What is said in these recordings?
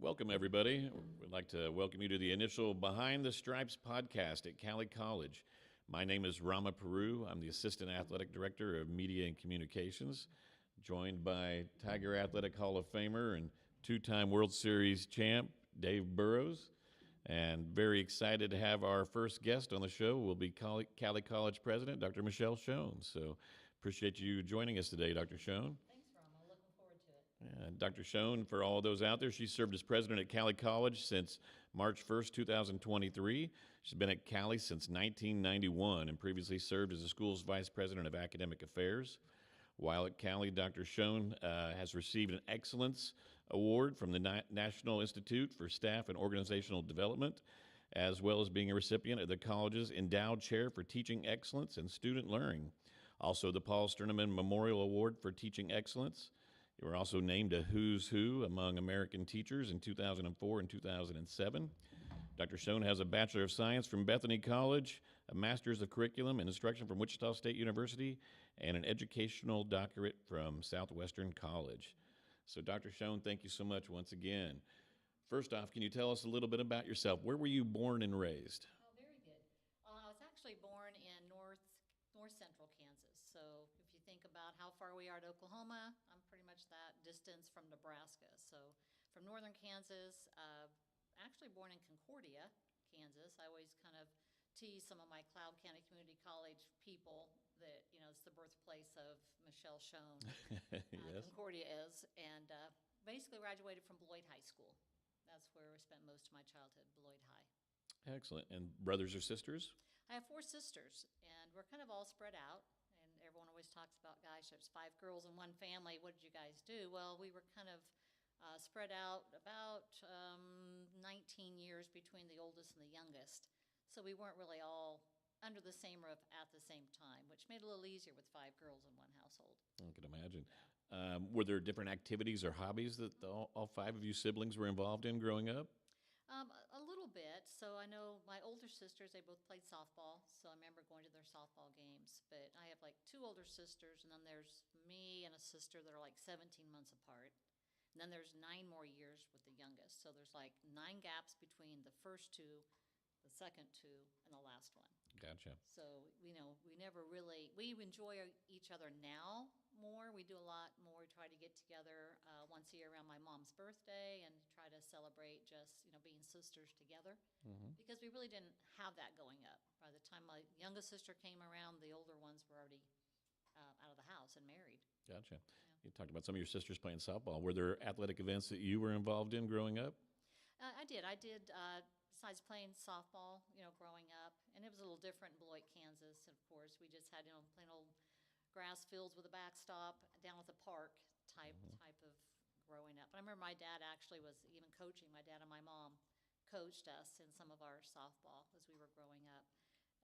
Welcome, everybody. We'd like to welcome you to the initial Behind the Stripes podcast at Cowley College. My name is Rama Peroo. I'm the Assistant Athletic Director of Media and Communications, joined by Tiger Athletic Hall of Famer and two-time World Series champ, Dave Burroughs. And very excited to have our first guest on the show will be Cowley College President, Dr. Michelle Schoon. So appreciate you joining us today, Dr. Schoon. Thanks, Rama. Looking forward to it. And Dr. Schoon, for all of those out there, she served as president at Cowley College since March 1st, 2023. She's been at Cowley since 1991 and previously served as the school's vice president of academic affairs. While at Cowley, Dr. Schoon has received an Excellence Award from the National Institute for Staff and Organizational Development, as well as being a recipient of the college's Endowed Chair for Teaching Excellence and Student Learning. Also, the Paul Sterneman Memorial Award for Teaching Excellence. You were also named a Who's Who among American teachers in 2004 and 2007. Dr. Schoon has a Bachelor of Science from Bethany College, a Master's of Curriculum and Instruction from Wichita State University, and an educational doctorate from Southwestern College. So, Dr. Schoon, thank you so much once again. First off, can you tell us a little bit about yourself? Where were you born and raised? Oh, very good. I was actually born in north central Kansas. So if you think about how far we are to Oklahoma, I'm pretty much that distance from Nebraska. So from northern Kansas, actually born in Concordia, Kansas. I always kind of tease some of my Cloud County Community College people that, you know, it's the birthplace of Michelle Schoon. Yes. Concordia is. And basically graduated from Beloit High School. That's where I spent most of my childhood, Beloit High. Excellent. And brothers or sisters? I have 4 sisters, and we're kind of all spread out. And everyone always talks about, gosh, there's 5 girls in one family. What did you guys do? Well, we were kind of spread out about 19 years between the oldest and the youngest. So we weren't really all under the same roof at the same time, which made it a little easier with 5 girls in one household. I can imagine. Were there different activities or hobbies that all 5 of you siblings were involved in growing up? A little bit. So I know my older sisters, they both played softball. So I remember going to their softball games. But I have like 2 older sisters, and then there's me and a sister that are like 17 months apart. And then there's 9 more years with the youngest. So there's like 9 gaps between the first 2, the second 2, and the last one. Gotcha. So, you know, we never really, we enjoy each other now more. We do a lot more. We try to get together once a year around my mom's birthday and try to celebrate just, you know, being sisters together. Mm-hmm. Because we really didn't have that going up. By the time my youngest sister came around, the older ones were already out of the house and married. Gotcha. Yeah. You talked about some of your sisters playing softball. Were there athletic events that you were involved in growing up? I did. Besides playing softball, you know, growing up, and it was a little different in Beloit, Kansas. Of course, we just had, you know, plain old grass fields with a backstop down at the park type of growing up. But I remember my dad actually was even coaching. My dad and my mom coached us in some of our softball as we were growing up.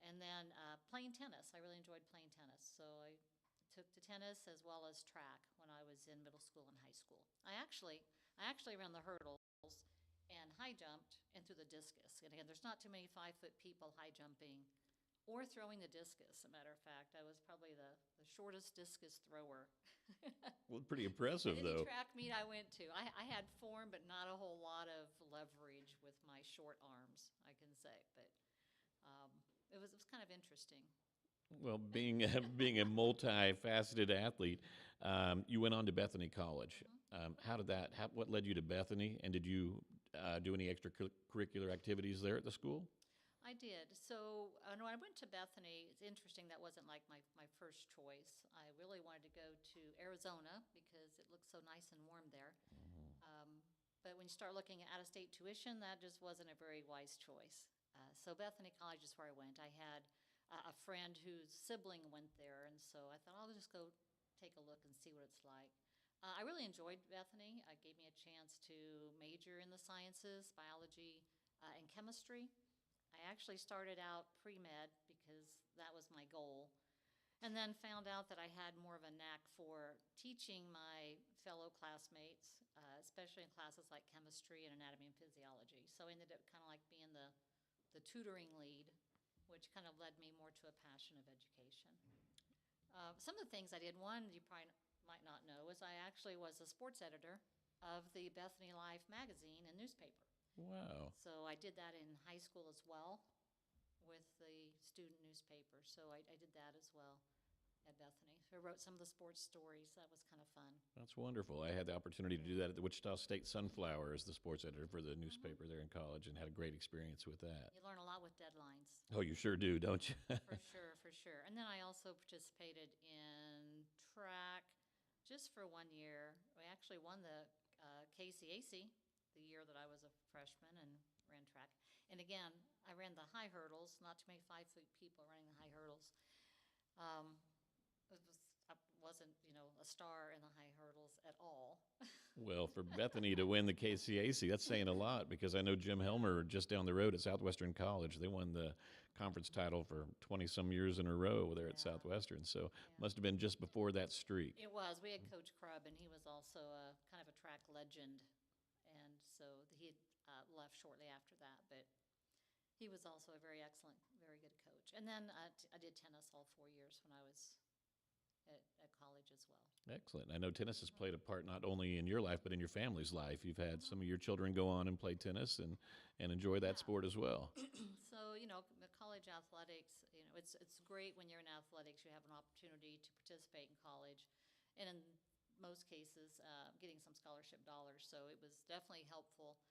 And then playing tennis. I really enjoyed playing tennis. So I took to tennis as well as track when I was in middle school and high school. I actually ran the hurdles and high jumped and threw the discus. And again, there's not too many 5-foot people high jumping or throwing the discus. As a matter of fact, I was probably the shortest discus thrower. Well, pretty impressive, Any though. track meet I went to, I had form, but not a whole lot of leverage with my short arms, I can say. But it was kind of interesting. Well, being a multifaceted athlete, you went on to Bethany College. What led you to Bethany, and did you do any extracurricular activities there at the school? I did. So when I went to Bethany, it's interesting, that wasn't like my first choice. I really wanted to go to Arizona because it looked so nice and warm there. But when you start looking at out-of-state tuition, that just wasn't a very wise choice. So Bethany College is where I went. I had a friend whose sibling went there, and so I thought I'll just go take a look and see what it's like. I really enjoyed Bethany. It gave me a chance to major in the sciences, biology, and chemistry. I actually started out pre-med because that was my goal, and then found out that I had more of a knack for teaching my fellow classmates, especially in classes like chemistry and anatomy and physiology. So I ended up kind of like being the tutoring lead, which kind of led me more to a passion of education. Some of the things I did, one you probably might not know, is I actually was a sports editor of the Bethany Life magazine and newspaper. Wow. So I did that in high school as well with the student newspaper. So I did that as well at Bethany. So I wrote some of the sports stories. That was kind of fun. That's wonderful. I had the opportunity to do that at the Wichita State Sunflower as the sports editor for the newspaper there in college and had a great experience with that. You learn a lot with deadlines. Oh, you sure do, don't you? For sure, for sure. And then I also participated in track just for 1 year. We actually won the KCAC the year that I was a freshman and ran track. And again, I ran the high hurdles, not too many 5-foot people running the high hurdles. I wasn't, a star in the high hurdles at all. Well, for Bethany to win the KCAC, that's saying a lot because I know Jim Helmer just down the road at Southwestern College. They won the conference title for 20-some years in a row there at Yeah. Southwestern. So must have been just before that streak. It was. We had Coach Crubb, and he was also a kind of a track legend. And so he had left shortly after that, but he was also a very excellent, very good coach. And then I did tennis all 4 years when I was at college as well. Excellent. I know tennis has played a part not only in your life, but in your family's life. You've had some of your children go on and play tennis and enjoy that Yeah. sport as well. So, the college athletics, it's great when you're in athletics. You have an opportunity to participate in college. And in most cases, getting some scholarship dollars. So it was definitely helpful.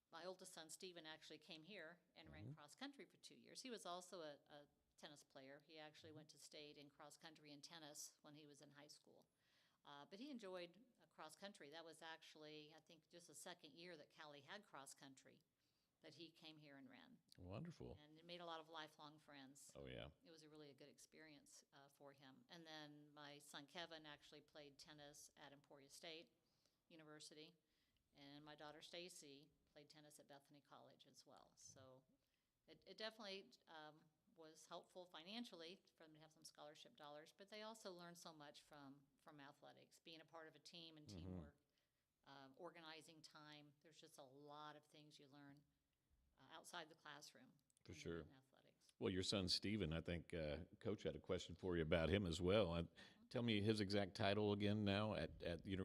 My oldest son, Stephen, actually came here and ran cross country for 2 years. He was also a tennis player. He actually went to state in cross country and tennis when he was in high school. But he enjoyed cross country. That was actually, I think, just the second year that Cowley had cross country that he came here and ran. Wonderful. And it made a lot of lifelong friends. Oh, yeah. It was a really good experience for him. And then my son Kevin actually played tennis at Emporia State University, and my daughter Stacy played tennis at Bethany College as well. So it definitely was helpful financially for them to have some scholarship dollars, but they also learned so much from athletics, being a part of a team and teamwork, organizing time. There's just a lot of things you learn outside the classroom. For in sure. athletics. Well, your son, Stephen, I think Coach had a question for you about him as well. Tell me his exact title again now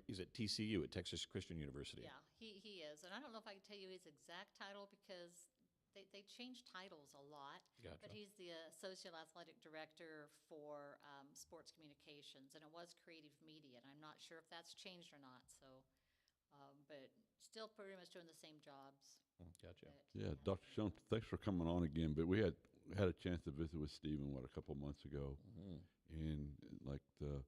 he's at TCU, at Texas Christian University. Yeah, he is. And I don't know if I can tell you his exact title because they change titles a lot. Gotcha. But he's the Associate Athletic Director for Sports Communications, and it was Creative Media, and I'm not sure if that's changed or not. So, but still pretty much doing the same jobs. Gotcha. Yeah, Dr. Schoen, thanks for coming on again. But we had a chance to visit with Stephen, a couple months ago, and like the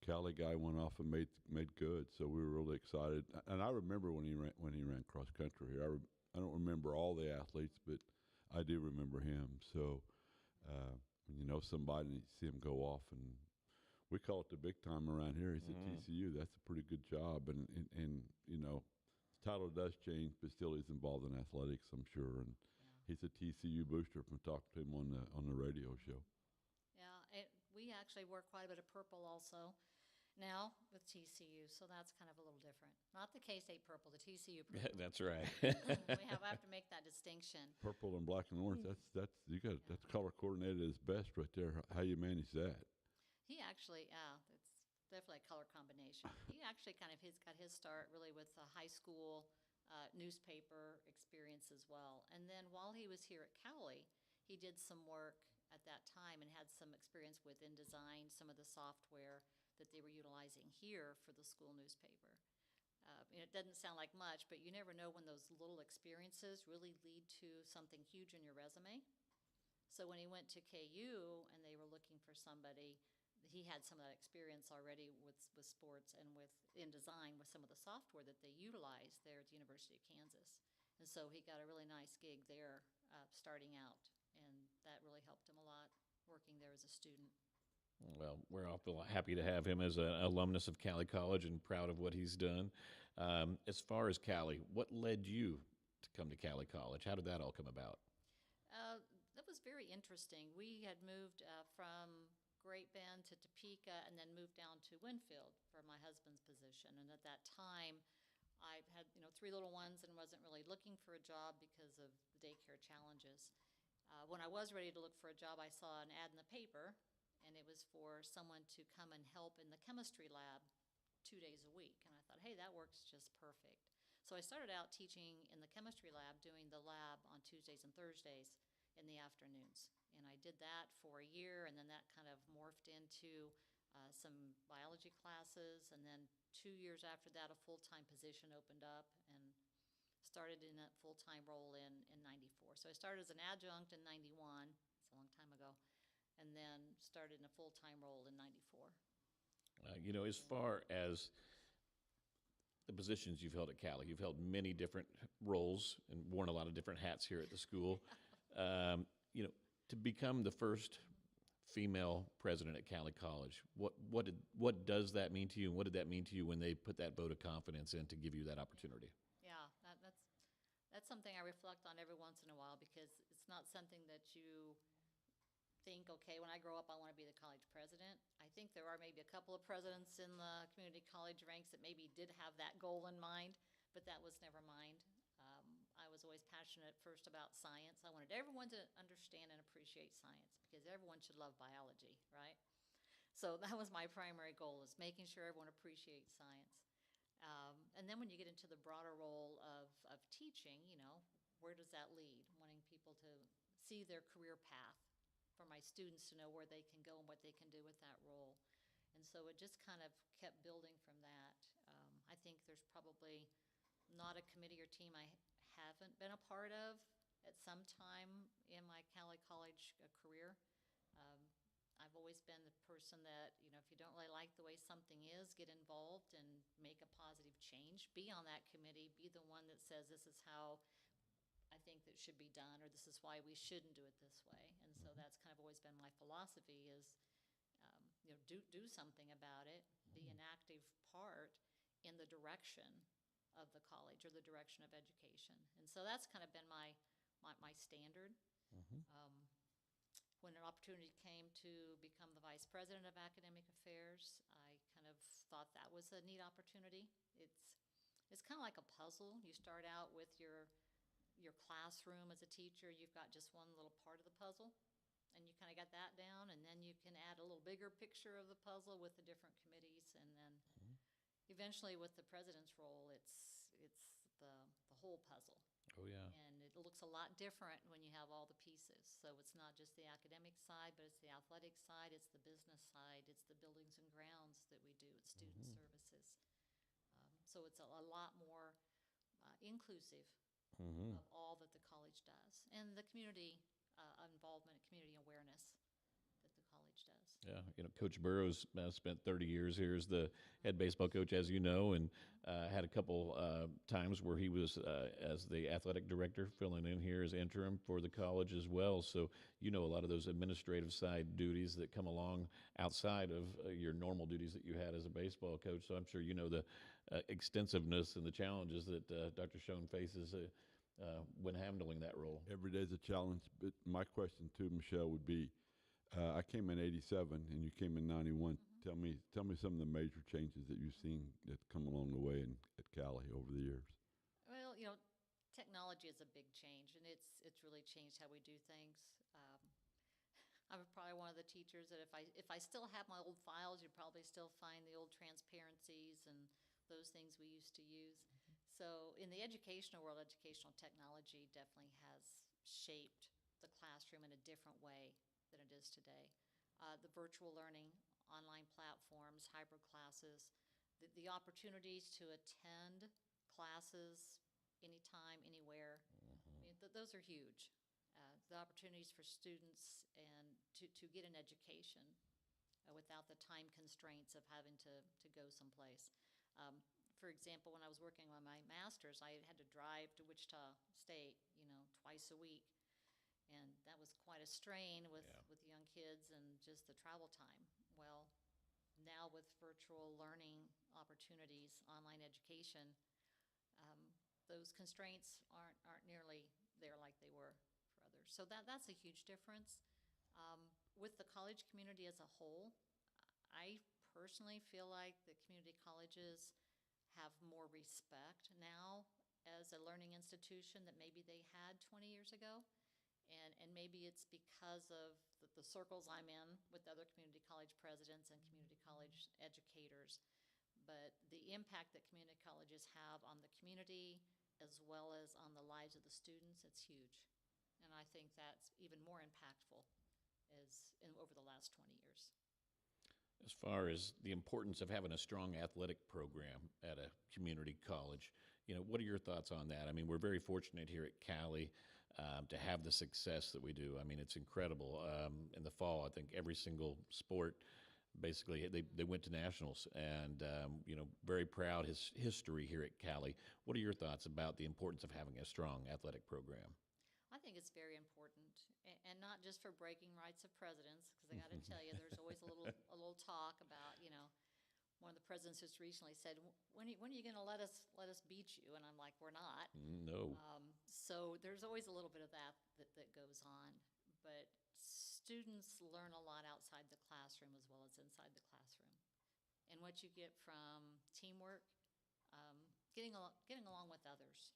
Cowley guy went off and made good. So we were really excited. And I remember when he ran cross country here. I don't remember all the athletes, but I do remember him. So when you know somebody and you see him go off, and we call it the big time around here. He's at TCU. That's a pretty good job. And the title does change, but still he's involved in athletics, I'm sure. And he's a TCU booster. I talked to him on the radio show. Yeah, we actually work quite a bit of purple also now with TCU, so that's kind of a little different. Not the K-State purple, the TCU purple. That's right. I have to make that distinction. Purple and black and orange. That's color coordinated as best right there. How you manage that? He actually, it's definitely a color combination. He actually got his start really with the high school newspaper experience as well. And then while he was here at Cowley, he did some work at that time and had some experience with InDesign, some of the software that they were utilizing here for the school newspaper. It doesn't sound like much, but you never know when those little experiences really lead to something huge in your resume. So when he went to KU and they were looking for somebody, he had some of that experience already with sports and with InDesign with some of the software that they utilize there at the University of Kansas. And so he got a really nice gig there starting out, and that really helped him a lot working there as a student. Well, we're awful happy to have him as an alumnus of Cowley College and proud of what he's done. As far as Cowley, what led you to come to Cowley College? How did that all come about? That was very interesting. We had moved from Great Bend to Topeka and then moved down to Winfield for my husband's position. And at that time, I had 3 little ones and wasn't really looking for a job because of the daycare challenges. When I was ready to look for a job, I saw an ad in the paper, and it was for someone to come and help in the chemistry lab 2 days a week. And I thought, hey, that works just perfect. So I started out teaching in the chemistry lab, doing the lab on Tuesdays and Thursdays in the afternoons. And I did that for a year, and then that kind of morphed into some biology classes. And then 2 years after that, a full-time position opened up, and started in a full-time role in 94. So I started as an adjunct in 91, it's a long time ago, and then started in a full-time role in 94. As far as the positions you've held at Cowley, you've held many different roles and worn a lot of different hats here at the school. To become the first female president at Cowley College, what does that mean to you, and what did that mean to you when they put that vote of confidence in to give you that opportunity? Yeah, that's something I reflect on every once in a while, because it's not something that you think, okay, when I grow up, I want to be the college president. I think there are maybe a couple of presidents in the community college ranks that maybe did have that goal in mind, but that was never mine. I was always passionate first about science. I wanted everyone to understand and appreciate science, because everyone should love biology, right? So that was my primary goal, is making sure everyone appreciates science. And then when you get into the broader role of teaching, where does that lead? Wanting people to see their career path, for my students to know where they can go and what they can do with that role. And so it just kind of kept building from that. I think there's probably not a committee or team I haven't been a part of at some time in my Cowley College career. I've always been the person that, if you don't really like the way something is, get involved and make a positive change. Be on that committee. Be the one that says, this is how I think that should be done, or this is why we shouldn't do it this way. And so that's kind of always been my philosophy, is, do something about it. Be an active part in the direction of the college, or the direction of education. And so that's kind of been my standard. When an opportunity came to become the vice president of academic affairs, I kind of thought that was a neat opportunity. It's kind of like a puzzle. You start out with your classroom as a teacher. You've got just one little part of the puzzle, and you kind of got that down, and then you can add a little bigger picture of the puzzle with the different committees, and then eventually with the president's role, it's the whole puzzle. Oh, yeah. And it looks a lot different when you have all the pieces. So it's not just the academic side, but it's the athletic side, it's the business side, it's the buildings and grounds that we do, it's student services. So it's a lot more inclusive of all that the college does, and the community involvement, community awareness that the college does. Yeah, Coach Burroughs spent 30 years here as the head baseball coach, as you know, and had a couple times where he was, as the athletic director, filling in here as interim for the college as well. So a lot of those administrative side duties that come along outside of your normal duties that you had as a baseball coach. So I'm sure you know the extensiveness and the challenges that Dr. Schoon faces when handling that role. Every day is a challenge. But my question to Michelle would be, I came in '87 and you came in '91. Tell me some of the major changes that you've seen that come along the way at Cowley over the years. Well, technology is a big change, and it's really changed how we do things. I'm probably one of the teachers that if I still have my old files, you'd probably still find the old transparencies and those things we used to use. So in the educational world, educational technology definitely has shaped the classroom in a different way than it is today. The virtual learning, online platforms, hybrid classes, the opportunities to attend classes anytime, anywhere, I mean, those are huge. The opportunities for students and to get an education without the time constraints of having to go someplace. For example, when I was working on my master's, I had to drive to Wichita State, twice a week. And that was quite a strain with young kids and just the travel time. Well, now with virtual learning opportunities, online education, those constraints aren't nearly there like they were for others. So that's a huge difference. With the college community as a whole, I personally feel like the community colleges have more respect now as a learning institution that maybe they had 20 years ago. And maybe it's because of the circles I'm in with other community college presidents and community college educators. but the impact that community colleges have on the community as well as on the lives of the students, it's huge. And I think that's even more impactful over the last 20 years. As far as the importance of having a strong athletic program at a community college, what are your thoughts on that? I mean, we're very fortunate here at Cowley to have the success that we do. I mean, it's incredible. In the fall, I think every single sport, basically, they went to nationals, and very proud history here at Cowley. What are your thoughts about the importance of having a strong athletic program? I think it's very important, and not just for breaking rights of presidents, because I got to tell you, there's always a little talk about, one of the presidents just recently said, when are you going to let us beat you? And I'm like, we're not. No. So there's always a little bit of that goes on, but students learn a lot outside the classroom as well as inside the classroom, and what you get from teamwork, getting along with others.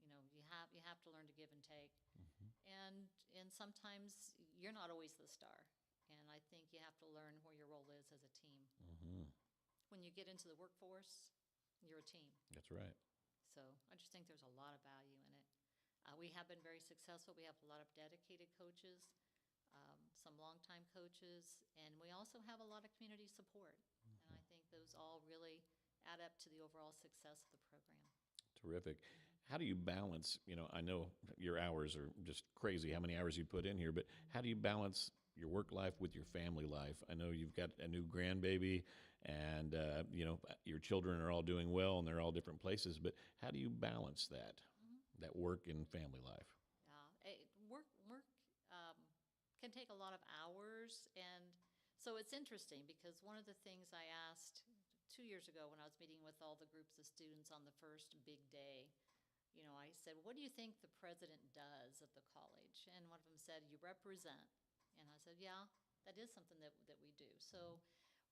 You have to learn to give and take, and sometimes you're not always the star, and I think you have to learn where your role is as a team. When you get into the workforce, you're a team. That's right. So I just think there's a lot of value in it. We have been very successful. We have a lot of dedicated coaches, some longtime coaches, and we also have a lot of community support. And I think those all really add up to the overall success of the program. Terrific. How do you balance, I know your hours are just crazy, how many hours you put in here, but how do you balance your work life with your family life? I know you've got a new grandbaby, and, your children are all doing well, and they're all different places, but how do you balance that work and family life? Yeah, work can take a lot of hours, and so it's interesting because one of the things I asked 2 years ago when I was meeting with all the groups of students on the first big day, I said, what do you think the president does at the college? And one of them said, you represent. And I said, yeah, that is something that we do. So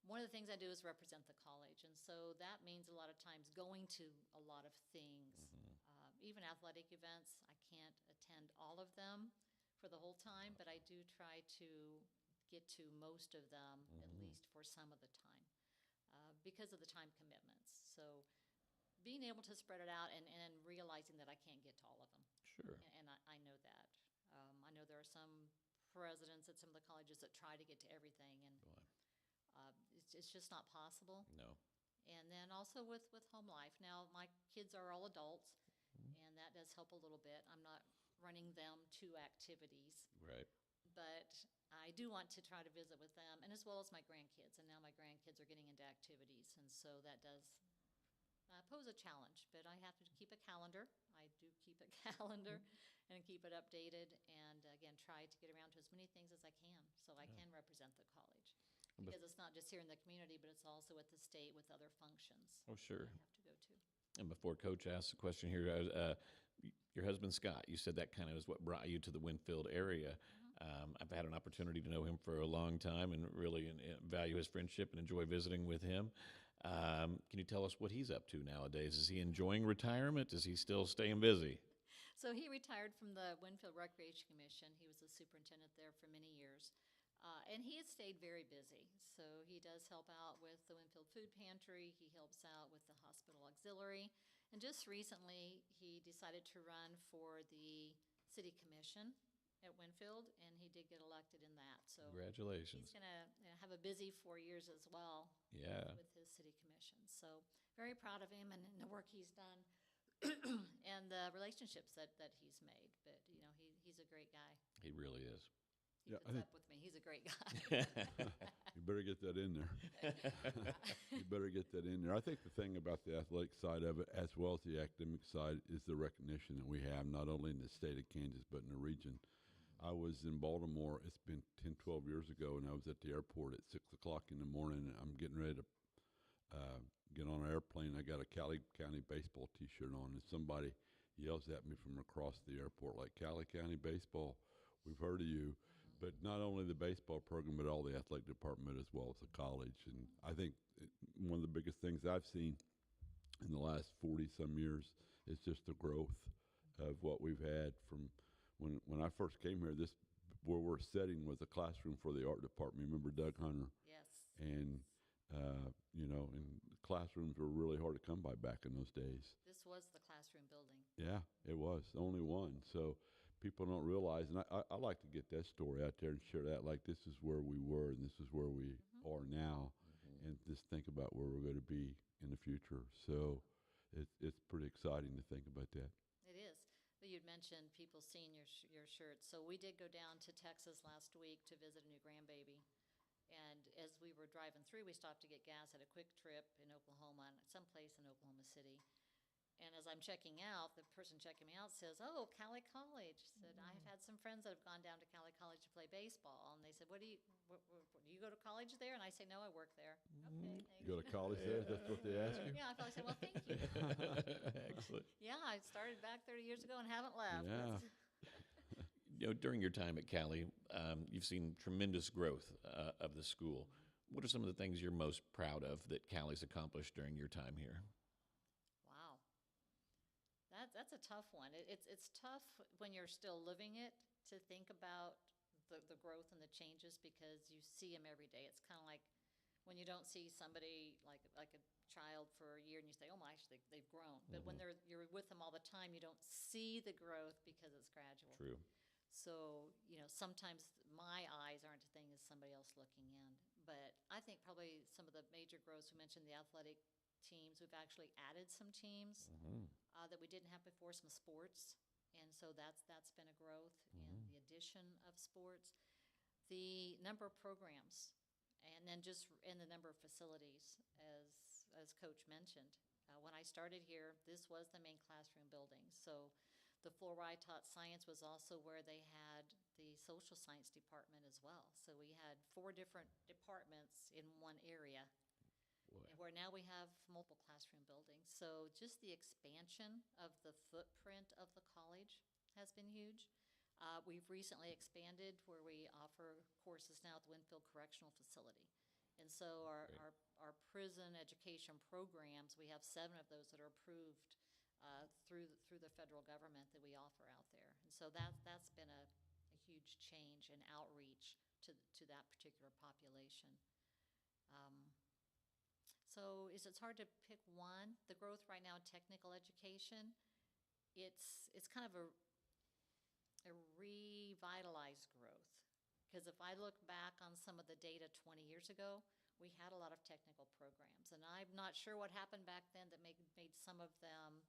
one of the things I do is represent the college. And so that means a lot of times going to a lot of things, even athletic events. I can't attend all of them for the whole time, but I do try to get to most of them, at least for some of the time, because of the time commitments. So being able to spread it out and realizing that I can't get to all of them. Sure. And I know that. I know there are some presidents at some of the colleges that try to get to everything, and it's just not possible. No. And then also with home life. Now, my kids are all adults, and that does help a little bit. I'm not running them to activities. Right. But I do want to try to visit with them, and as well as my grandkids. And now my grandkids are getting into activities, and so that does pose a challenge. But I have to keep a calendar. I do keep a calendar and keep it updated, and again, try to get around to as many things as I can so I can represent the college. Because it's not just here in the community, but it's also at the state with other functions. Oh, sure. I have to go to. And before Coach asks the question here, your husband, Scott, you said that kind of is what brought you to the Winfield area. I've had an opportunity to know him for a long time and really value his friendship and enjoy visiting with him. Can you tell us what he's up to nowadays? Is he enjoying retirement? Is he still staying busy? So he retired from the Winfield Recreation Commission. He was the superintendent there for many years. And he has stayed very busy. So he does help out with the Winfield Food Pantry. He helps out with the hospital auxiliary. And just recently, he decided to run for the city commission at Winfield, and he did get elected in that. So Congratulations. he's going to have a busy 4 years as well. Yeah. With his city commission. So very proud of him and the work he's done and the relationships that he's made. But, he's a great guy. He really is. He Yeah, puts up with me. He's a great guy. You better get that in there. You better get that in there. I think the thing about the athletic side of it, as well as the academic side, is the recognition that we have, not only in the state of Kansas, but in the region. I was in Baltimore, it's been 10, 12 years ago, and I was at the airport at 6 o'clock in the morning, and I'm getting ready to get on an airplane. I got a Cowley County baseball T-shirt on, and somebody yells at me from across the airport, like, Cowley County baseball, we've heard of you. But not only the baseball program, but all the athletic department as well as the college. And I think one of the biggest things I've seen in the last 40-some years is just the growth of what we've had from when I first came here. This where we're sitting was a classroom for the art department. Remember Doug Hunter? Yes. And And classrooms were really hard to come by back in those days. This was the classroom building. Yeah, it was the only one. So people don't realize, and I like to get that story out there and share that. Like, this is where we were, and this is where we are now, and just think about where we're going to be in the future. So it's pretty exciting to think about that. It is. But you'd mentioned people seeing your shirts. So we did go down to Texas last week to visit a new grandbaby. And as we were driving through, we stopped to get gas at a Quick Trip in Oklahoma, someplace in Oklahoma City. And as I'm checking out, the person checking me out says, "Oh, Cowley College." Said, "I've had some friends that have gone down to Cowley College to play baseball." And they said, do you go to college there?" And I say, "No, I work there." Okay, thank You go to college there? That's what they ask you? Yeah, I probably said, "Well, thank you." Excellent. Yeah, I started back 30 years ago and haven't left. Yeah. During your time at Cowley, you've seen tremendous growth of the school. What are some of the things you're most proud of that Cowley's accomplished during your time here? Wow. That's a tough one. It's tough when you're still living it to think about the growth and the changes because you see them every day. It's kind of like when you don't see somebody like a child for a year and you say, "Oh my gosh, they've grown." But when you're with them all the time, you don't see the growth because it's gradual. True. So, sometimes my eyes aren't a thing as somebody else looking in. But I think probably some of the major growths, we mentioned the athletic teams. We've actually added some teams that we didn't have before, some sports. And so that's been a growth in the addition of sports. The number of programs, and then just in the number of facilities, as Coach mentioned. When I started here, this was the main classroom building. So the floor where I taught science was also where they had the social science department as well. So we had 4 different departments in one area, where now we have multiple classroom buildings. So just the expansion of the footprint of the college has been huge. We've recently expanded where we offer courses now at the Winfield Correctional Facility. And so our prison education programs, we have 7 of those that are approved through the federal government that we offer out there. And so that's been a huge change and outreach to that particular population. So it's hard to pick one. The growth right now in technical education, it's kind of a revitalized growth. Because if I look back on some of the data 20 years ago, we had a lot of technical programs. And I'm not sure what happened back then that made some of them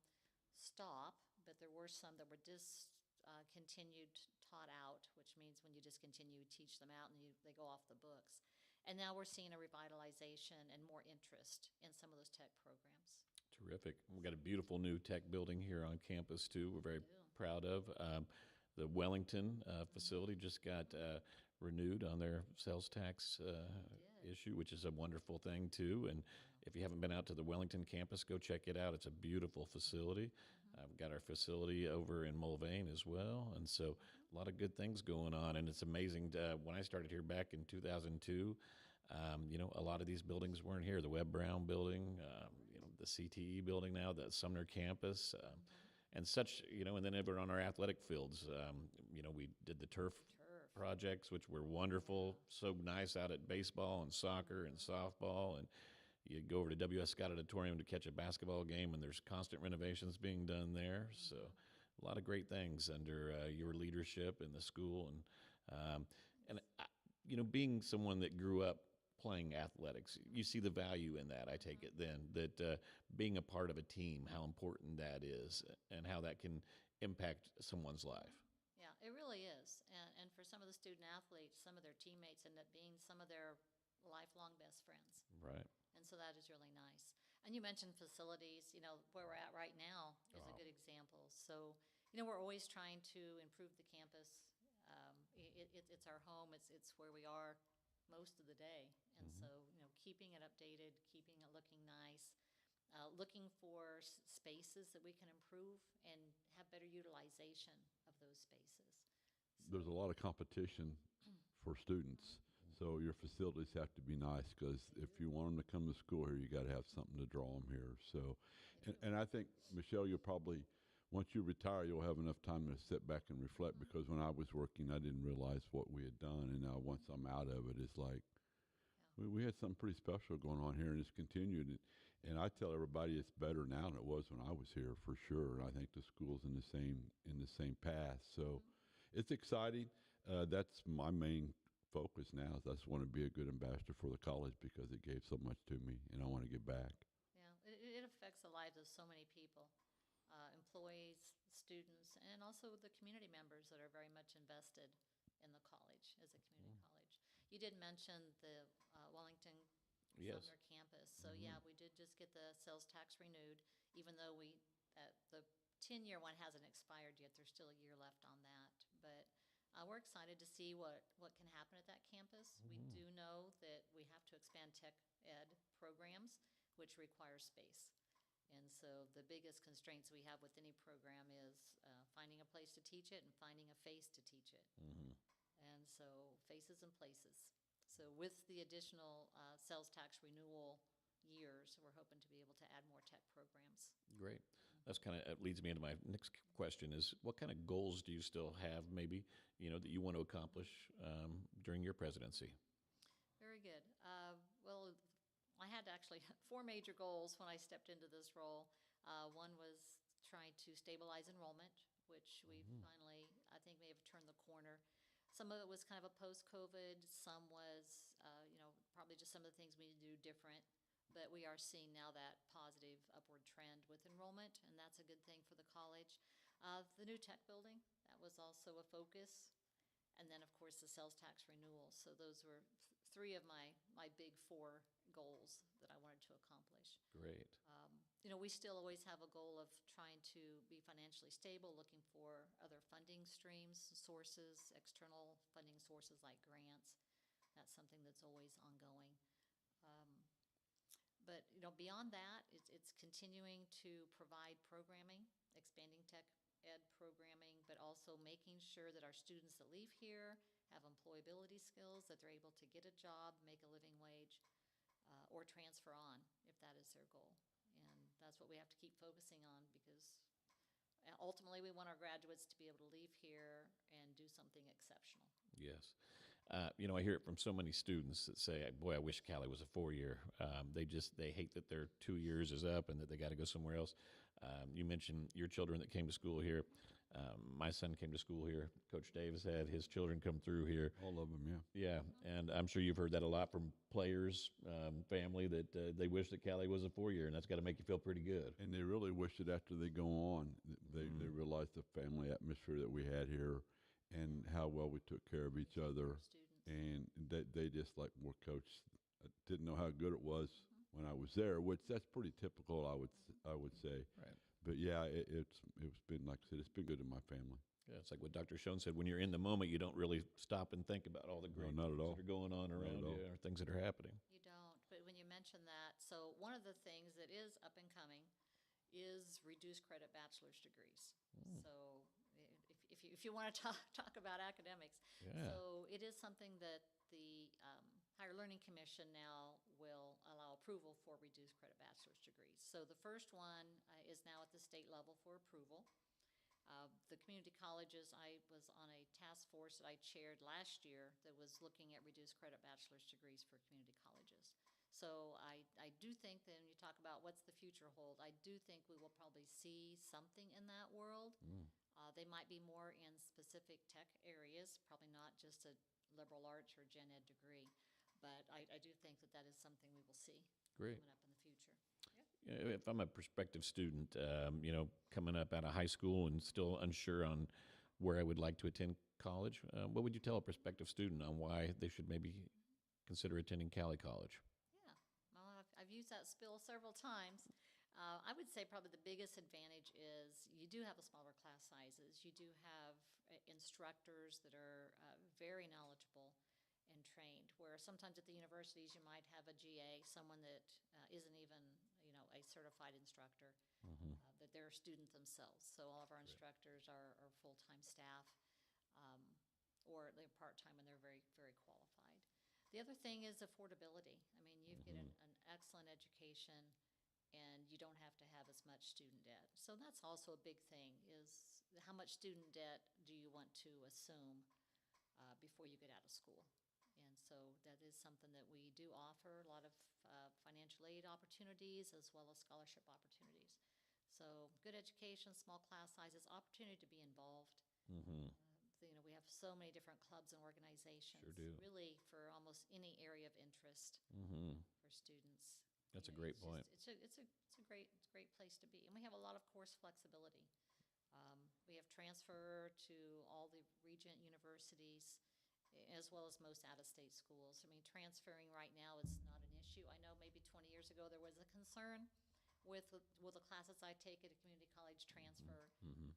stop, but there were some that were discontinued, taught out, which means when you discontinue, you teach them out and they go off the books. And now we're seeing a revitalization and more interest in some of those tech programs. Terrific. We've got a beautiful new tech building here on campus, too. We're very proud of. The Wellington facility just got renewed on their sales tax issue, which is a wonderful thing, too. And if you haven't been out to the Wellington campus, go check it out. It's a beautiful facility. We've got our facility over in Mulvane as well. And so a lot of good things going on. And it's amazing. When I started here back in 2002, a lot of these buildings weren't here. The Webb Brown building, the CTE building now, the Sumner campus, and such, and then over on our athletic fields, we did the turf projects, which were wonderful, so nice out at baseball and soccer and softball. And you go over to W.S. Scott Auditorium to catch a basketball game, and there's constant renovations being done there. So a lot of great things under your leadership in the school. And being someone that grew up playing athletics, you see the value in that, I take it then, that being a part of a team, how important that is and how that can impact someone's life. Yeah, it really is. And for some of the student athletes, some of their teammates end up being some of their lifelong best friends. Right. And so that is really nice. And you mentioned facilities, where we're at right now is a good example. So, we're always trying to improve the campus. It's our home. It's where we are most of the day. And so, keeping it updated, keeping it looking nice, looking for spaces that we can improve and have better utilization of those spaces. There's a lot of competition for students. So your facilities have to be nice because if you want them to come to school here, you got to have something to draw them here. So, and I think, Michelle, you'll probably, once you retire, you'll have enough time to sit back and reflect because when I was working, I didn't realize what we had done. And now once I'm out of it, it's like, We had something pretty special going on here, and it's continued. And I tell everybody it's better now than it was when I was here, for sure. And I think the school's in the same path. So it's exciting. That's my main focus now. Is I just want to be a good ambassador for the college because it gave so much to me, and I want to give back. Yeah, it affects the lives of so many people, employees, students, and also the community members that are very much invested in the college as a community college. You did mention the Wellington Yes. Sumner campus. So yeah, we did just get the sales tax renewed, even though the 10-year one hasn't expired yet. There's still a year left on that. But we're excited to see what can happen at that campus. We do know that we have to expand tech ed programs, which requires space. And so the biggest constraints we have with any program is finding a place to teach it and finding a face to teach it. And so faces and places. So with the additional sales tax renewal years, we're hoping to be able to add more tech programs. Great. That's kind of leads me into my next question is what kind of goals do you still have maybe, that you want to accomplish during your presidency? Very good. Well, I had actually 4 major goals when I stepped into this role. One was trying to stabilize enrollment, which we finally, I think, may have turned the corner. Some of it was kind of a post-COVID. Some was, probably just some of the things we need to do different. But we are seeing now that positive upward trend with enrollment, and that's a good thing for the college. The new tech building, that was also a focus. And then, of course, the sales tax renewal. So those were 3 of my big 4 goals that I wanted to accomplish. Great. We still always have a goal of trying to be financially stable, looking for other funding streams, sources, external funding sources like grants. That's something that's always ongoing. But beyond that, it's continuing to provide programming, expanding tech ed programming, but also making sure that our students that leave here have employability skills, that they're able to get a job, make a living wage, or transfer on if that is their goal. And that's what we have to keep focusing on because ultimately we want our graduates to be able to leave here and do something exceptional. Yes. I hear it from so many students that say, boy, I wish Cowley was a 4-year. They hate that their 2 years is up and that they got to go somewhere else. You mentioned your children that came to school here. My son came to school here. Coach Davis had his children come through here. All of them, yeah. Yeah, and I'm sure you've heard that a lot from players, family, that they wish that Cowley was a 4-year, and that's got to make you feel pretty good. And they really wish it after they go on. They realize the family atmosphere that we had here and how well we took care of each other. And they just, like more coach, didn't know how good it was when I was there, which that's pretty typical, I would say. Right. But yeah, it's been, like I said, it's been good in my family. Yeah, it's like what Dr. Schoon said. When you're in the moment, you don't really stop and think about all the great not at things all. that are going on around you or things that are happening. You don't, but when you mention that, so one of the things that is up and coming is reduced credit bachelor's degrees. So if you want to talk about academics, so it is something that the Higher Learning Commission now will allow approval for reduced credit bachelor's degrees. So the first one is now at the state level for approval. The community colleges, I was on a task force that I chaired last year that was looking at reduced credit bachelor's degrees for community colleges. So I do think that when you talk about what's the future hold, I do think we will probably see something in that world. They might be more in specific tech areas, probably not just a liberal arts or gen ed degree. But I do think that is something we will see Great. coming up in the future. If I'm a prospective student, coming up out of high school and still unsure on where I would like to attend college, what would you tell a prospective student on why they should maybe consider attending Cowley College? Yeah, well, I've used that spill several times. I would say probably the biggest advantage is you do have a smaller class sizes. You do have instructors that are very knowledgeable and trained, where sometimes at the universities you might have a GA, someone that isn't even, a certified instructor, that they're a student themselves. So all of our instructors are full-time staff, or they're part-time and they're very, very qualified. The other thing is affordability. I mean, you get an excellent education and you don't have to have as much student debt. So that's also a big thing, is how much student debt do you want to assume before you get out of school? And So that is something that we do offer, a lot of financial aid opportunities as well as scholarship opportunities. So good education, small class sizes, opportunity to be involved. Mm-hmm. We have so many different clubs and organizations. Sure do. Really for almost any area of interest Mm-hmm. for students. That's a great It's point. a great place to be. And we have a lot of course flexibility. We have transfer to all the Regent universities, as well as most out-of-state schools. I mean, transferring right now is not an issue. I know maybe 20 years ago there was a concern with the classes I take at a community college transfer. Mm-hmm.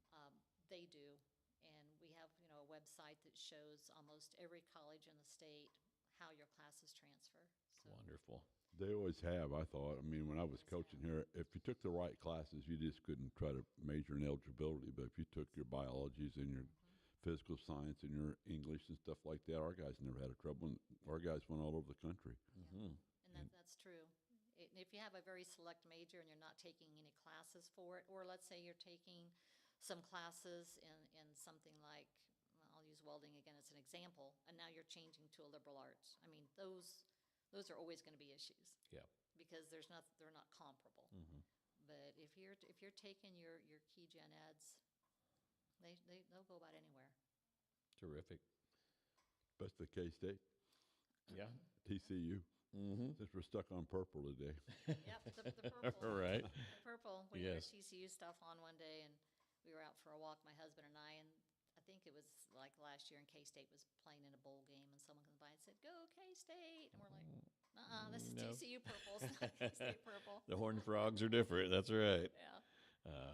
They do. And we have, a website that shows almost every college in the state how your classes transfer. So Wonderful. They always have, I thought. I mean, when I was Always coaching have. here, if you took the right classes, you just couldn't try to major in eligibility. But if you took your biologies and your physical science and your English and stuff like that, our guys never had a trouble. And our guys went all over the country. Mm-hmm. And that's true. If you have a very select major and you're not taking any classes for it, or let's say you're taking some classes in something like, I'll use welding again as an example, and now you're changing to a liberal arts. I mean, those are always going to be issues. Yeah. Because they're not comparable. Mm-hmm. But if you're taking your key gen eds, they'll go about anywhere. Terrific. Best of K-State, Yeah. TCU. Mm-hmm. Since we're stuck on purple today. Yep, the purple. Right. The purple. We had Yes. TCU stuff on one day, and we were out for a walk, my husband and I think it was like last year, and K-State was playing in a bowl game, and someone comes by and said, "Go K-State," and we're like, this is No. TCU purple, it's not K-State purple. The Horned Frogs are different. That's right. Yeah,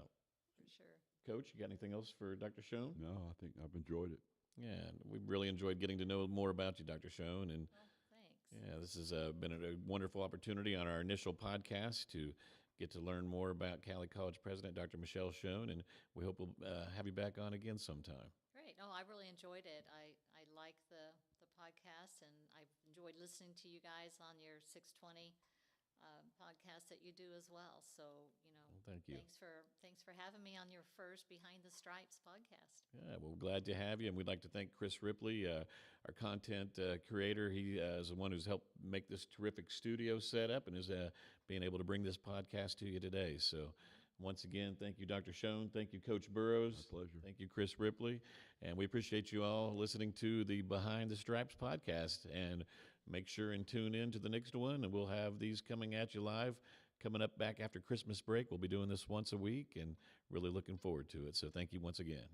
for sure. Coach, you got anything else for Dr. Schoen? No, I think I've enjoyed it. Yeah, we really enjoyed getting to know more about you, Dr. Schoen, and Well, thanks. yeah, this has been a wonderful opportunity on our initial podcast to get to learn more about Cowley College President Dr. Michelle Schoen, and we hope we'll have you back on again sometime. Great. No, I really enjoyed it. I like the podcast, and I've enjoyed listening to you guys on your 620 podcast that you do as well. So, Well, thank you. thanks for having me on your first Behind the Stripes podcast. Yeah, well, glad to have you, and we'd like to thank Kris Ripley, our content creator. He is the one who's helped make this terrific studio set up and is being able to bring this podcast to you today. So once again, thank you, Dr. Schoen. Thank you, Coach Burroughs. My pleasure. Thank you, Kris Ripley. And we appreciate you all listening to the Behind the Stripes podcast. And make sure and tune in to the next one, and we'll have these coming at you live. Coming up back after Christmas break, we'll be doing this once a week, and really looking forward to it. So thank you once again.